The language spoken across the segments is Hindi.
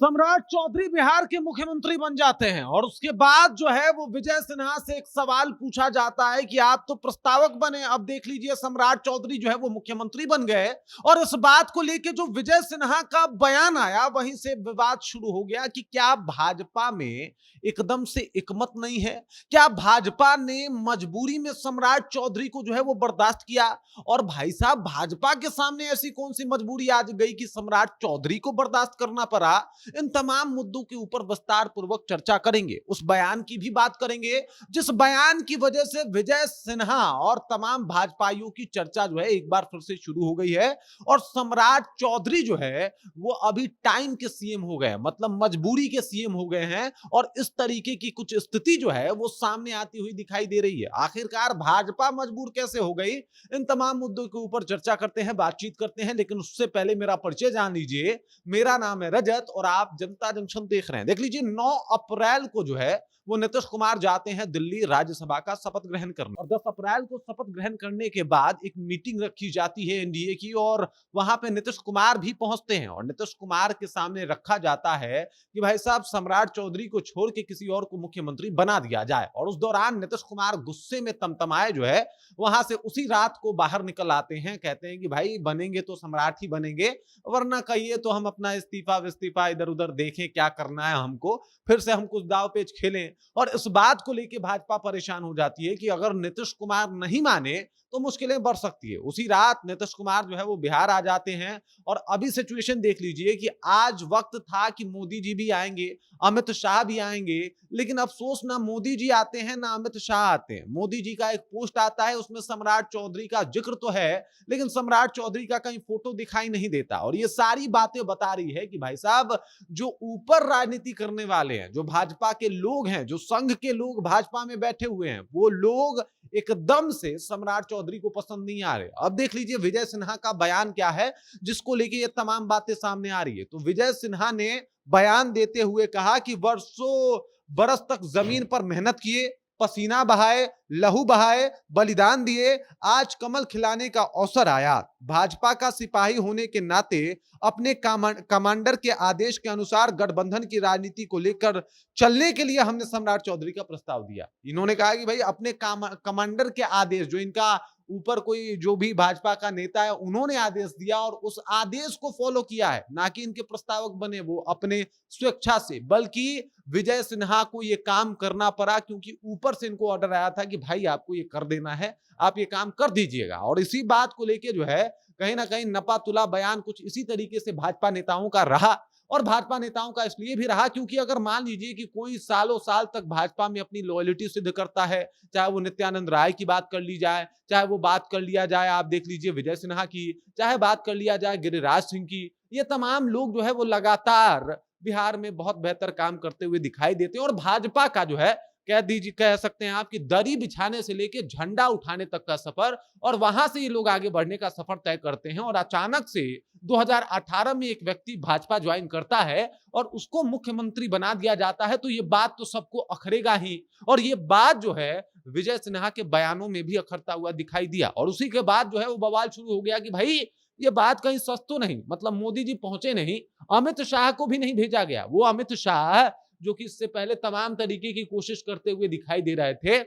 सम्राट चौधरी बिहार के मुख्यमंत्री बन जाते हैं और उसके बाद जो है वो विजय सिन्हा से एक सवाल पूछा जाता है कि आप तो प्रस्तावक बने, अब देख लीजिए सम्राट चौधरी जो है वो मुख्यमंत्री बन गए। और इस बात को लेकर जो विजय सिन्हा का बयान आया वहीं से विवाद शुरू हो गया कि क्या भाजपा में एकदम से एकमत नहीं है, क्या भाजपा ने मजबूरी में सम्राट चौधरी को जो है वो बर्दाश्त किया। और भाई साहब, भाजपा के सामने ऐसी कौन सी मजबूरी आ गई कि सम्राट चौधरी को बर्दाश्त करना पड़ा। इन तमाम मुद्दों के ऊपर विस्तार पूर्वक चर्चा करेंगे, उस बयान की भी बात करेंगे जिस बयान की वजह से विजय सिन्हा और तमाम भाजपाइयों की चर्चा जो है एक बार फिर से शुरू हो गई है। और सम्राट चौधरी जो है वो अभी टाइम के सीएम हो गए, मतलब मजबूरी के सीएम हो गए हैं। और इस तरीके की कुछ स्थिति जो है वो सामने आती हुई दिखाई दे रही है। आखिरकार भाजपा मजबूर कैसे हो गई, इन तमाम मुद्दों के ऊपर चर्चा करते हैं, बातचीत करते हैं। लेकिन उससे पहले मेरा परिचय जान लीजिए। मेरा नाम है रजत और आप जनता जंक्शन देख रहे हैं। देख लीजिए, 9 अप्रैल को जो है वो नीतीश कुमार जाते हैं दिल्ली राज्यसभा का शपथ ग्रहण करने, और 10 अप्रैल को शपथ ग्रहण करने के बाद एक मीटिंग रखी जाती है एनडीए की, और वहां पे नीतीश कुमार भी पहुंचते हैं। और नीतीश कुमार के सामने रखा जाता है कि भाई साहब, सम्राट चौधरी को छोड़ के किसी और को मुख्यमंत्री बना दिया जाए। और उस दौरान नीतीश कुमार गुस्से में तमतमाए जो है वहां से उसी रात को बाहर निकल आते हैं। कहते हैं कि भाई बनेंगे तो सम्राट ही बनेंगे, वरना कहिए तो हम अपना इस्तीफा विस्तीफा इधर उधर देखें, क्या करना है हमको, फिर से हम कुछ दाव पेच खेलें। और इस बात को लेकर भाजपा परेशान हो जाती है कि अगर नीतीश कुमार नहीं माने तो मुश्किलें बढ़ सकती है। उसी रात नीतीश कुमार जो है वो बिहार आ जाते हैं। और अभी सिचुएशन देख लीजिए कि आज वक्त था कि मोदी जी भी आएंगे, अमित शाह भी आएंगे, लेकिन अफसोस ना मोदी जी आते हैं ना अमित शाह आते हैं। मोदी जी का एक पोस्ट आता है, उसमें सम्राट चौधरी का जिक्र तो है, लेकिन सम्राट चौधरी का कहीं फोटो दिखाई नहीं देता। और ये सारी बातें बता रही है कि भाई साहब, जो ऊपर राजनीति करने वाले हैं, जो भाजपा के लोग हैं, जो संघ के लोग भाजपा में बैठे हुए हैं, वो लोग एकदम से सम्राट चौधरी को पसंद नहीं आ रहे। अब देख लीजिए विजय सिन्हा का बयान क्या है जिसको लेके ये तमाम बातें सामने आ रही है। तो विजय सिन्हा ने बयान देते हुए कहा कि वर्षों बरस तक जमीन पर मेहनत किए, पसीना बहाए, लहू बहाए, बलिदान दिए, आज कमल खिलाने का अवसर आया। भाजपा का सिपाही होने के नाते अपने कमांडर के आदेश के अनुसार गठबंधन की राजनीति को लेकर चलने के लिए हमने सम्राट चौधरी का प्रस्ताव दिया। इन्होंने कहा कि भाई अपने कमांडर के आदेश, जो इनका ऊपर कोई जो भी भाजपा का नेता है उन्होंने आदेश दिया और उस आदेश को फॉलो किया है, ना कि इनके प्रस्तावक बने वो अपने स्वेच्छा से, बल्कि विजय सिन्हा को ये काम करना पड़ा क्योंकि ऊपर से इनको ऑर्डर आया था कि भाई आपको ये कर देना है, आप ये काम कर दीजिएगा। और इसी बात को लेके जो है कहीं ना कहीं नपा तुला बयान कुछ इसी तरीके से भाजपा नेताओं का रहा। और भाजपा नेताओं का इसलिए भी रहा क्योंकि अगर मान लीजिए कि कोई सालों साल तक भाजपा में अपनी लॉयल्टी सिद्ध करता है, चाहे वो नित्यानंद राय की बात कर ली जाए, चाहे वो बात कर लिया जाए आप देख लीजिए विजय सिन्हा की, चाहे बात कर लिया जाए गिरिराज सिंह की, ये तमाम लोग जो है वो लगातार बिहार में बहुत बेहतर काम करते हुए दिखाई देते हैं। और भाजपा का जो है कह सकते हैं आप कि दरी बिछाने से लेके झंडा उठाने तक का सफर, और वहां से ये लोग आगे बढ़ने का सफर तय करते हैं। और अचानक से 2018 में एक व्यक्ति भाजपा ज्वाइन करता है और उसको मुख्यमंत्री बना दिया जाता है, तो ये बात तो सबको अखरेगा ही। और ये बात जो है विजय सिन्हा के बयानों में भी अखरता हुआ दिखाई दिया। और उसी के बाद जो है वो बवाल शुरू हो गया कि भाई ये बात कहीं सच तो नहीं, मतलब मोदी जी पहुंचे नहीं, अमित शाह को भी नहीं भेजा गया। वो अमित शाह जो कि इससे पहले तमाम तरीके की कोशिश करते हुए दिखाई दे रहे थे,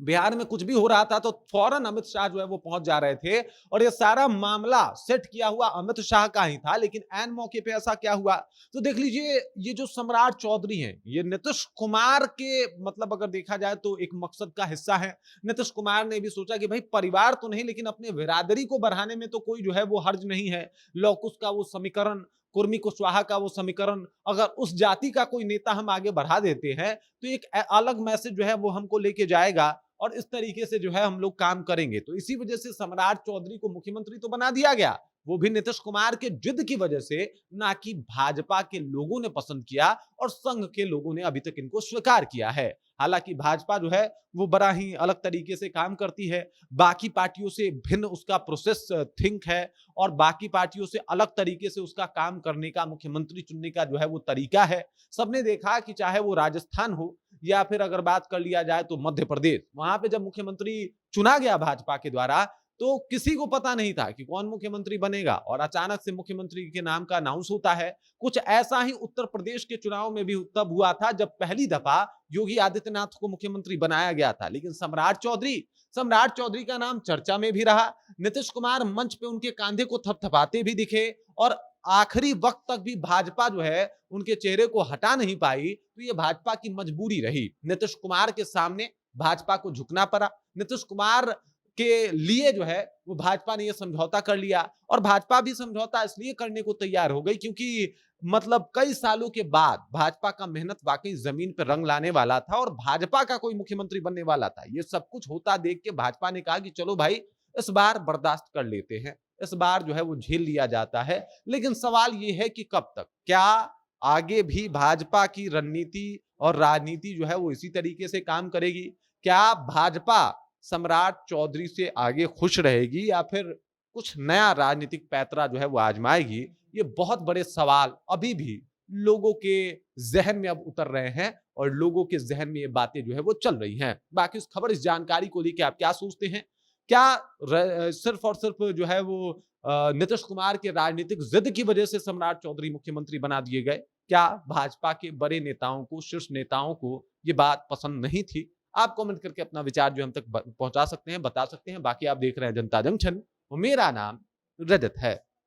बिहार में कुछ भी हो रहा था तो फौरन अमित शाह जो है वो पहुंच जा रहे थे। और ये सारा मामला सेट किया हुआ अमित शाह का ही था। लेकिन ऐन मौके पे ऐसा क्या हुआ, तो देख लीजिए, ये जो सम्राट चौधरी हैं ये नीतीश कुमार के, मतलब अगर देखा जाए तो एक मकसद का हिस्सा है। नीतीश कुमार ने भी सोचा कि भाई परिवार तो नहीं, लेकिन अपने बिरादरी को बढ़ाने में तो कोई जो है वो हर्ज नहीं है। लौकुश का वो समीकरण, कुर्मी कुशवाहा का वो समीकरण, अगर उस जाति का कोई नेता हम आगे बढ़ा देते हैं तो एक अलग मैसेज जो है वो हमको लेके जाएगा, और इस तरीके से जो है हम लोग काम करेंगे। तो इसी वजह से सम्राट चौधरी को मुख्यमंत्री तो बना दिया गया, वो भी नीतीश कुमार के जिद की वजह से, ना कि भाजपा के लोगों ने पसंद किया और संघ के लोगों ने अभी तक इनको स्वीकार किया है। हालांकि भाजपा जो है वो बड़ा ही अलग तरीके से काम करती है, बाकी पार्टियों से भिन्न उसका प्रोसेस थिंक है, और बाकी पार्टियों से अलग तरीके से उसका काम करने का, मुख्यमंत्री चुनने का जो है वो तरीका है। सबने देखा कि चाहे वो राजस्थान हो या फिर अगर बात कर लिया जाए तो मध्य प्रदेश, वहां पे जब मुख्यमंत्री चुना गया भाजपा के द्वारा तो किसी को पता नहीं था कि कौन मुख्यमंत्री बनेगा और अचानक से मुख्यमंत्री के नाम का अनाउंस होता है। कुछ ऐसा ही उत्तर प्रदेश के चुनाव में भी तब हुआ था जब पहली दफा योगी आदित्यनाथ को मुख्यमंत्री बनाया गया था, लेकिन सम्राट चौधरी का नाम चर्चा में भी रहा। नीतीश कुमार मंच पे उनके कांधे को थपथपाते भी दिखे और आखिरी वक्त तक भी भाजपा जो है उनके चेहरे को हटा नहीं पाई, तो ये भाजपा की मजबूरी रही। नीतीश कुमार के सामने भाजपा को झुकना पड़ा। नीतीश कुमार के लिए जो है वो भाजपा ने ये समझौता कर लिया और भाजपा भी समझौता इसलिए करने को तैयार हो गई क्योंकि मतलब कई सालों के बाद भाजपा का मेहनत वाकई जमीन पर रंग लाने वाला था और भाजपा का कोई मुख्यमंत्री बनने वाला था। ये सब कुछ होता देख के भाजपा ने कहा कि चलो भाई इस बार बर्दाश्त कर लेते हैं, इस बार जो है वो झेल लिया जाता है। लेकिन सवाल ये है कि कब तक, क्या आगे भी भाजपा की रणनीति और राजनीति जो है वो इसी तरीके से काम करेगी? क्या भाजपा सम्राट चौधरी से आगे खुश रहेगी या फिर कुछ नया राजनीतिक पैतरा जो है वो आजमाएगी? ये बहुत बड़े सवाल अभी भी लोगों के जहन में अब उतर रहे हैं और लोगों के जहन में ये बातें जो है वो चल रही हैं। बाकी इस खबर, इस जानकारी को लेकर आप क्या सोचते हैं? क्या सिर्फ और सिर्फ जो है वो नीतीश कुमार के राजनीतिक जिद की वजह से सम्राट चौधरी मुख्यमंत्री बना दिए गए? क्या भाजपा के बड़े नेताओं को, शीर्ष नेताओं को ये बात पसंद नहीं थी? आप कमेंट करके अपना विचार जो हम तक पहुंचा सकते हैं, बता सकते हैं। बाकी आप देख रहे हैं जनता जंक्शन और मेरा नाम रजत है।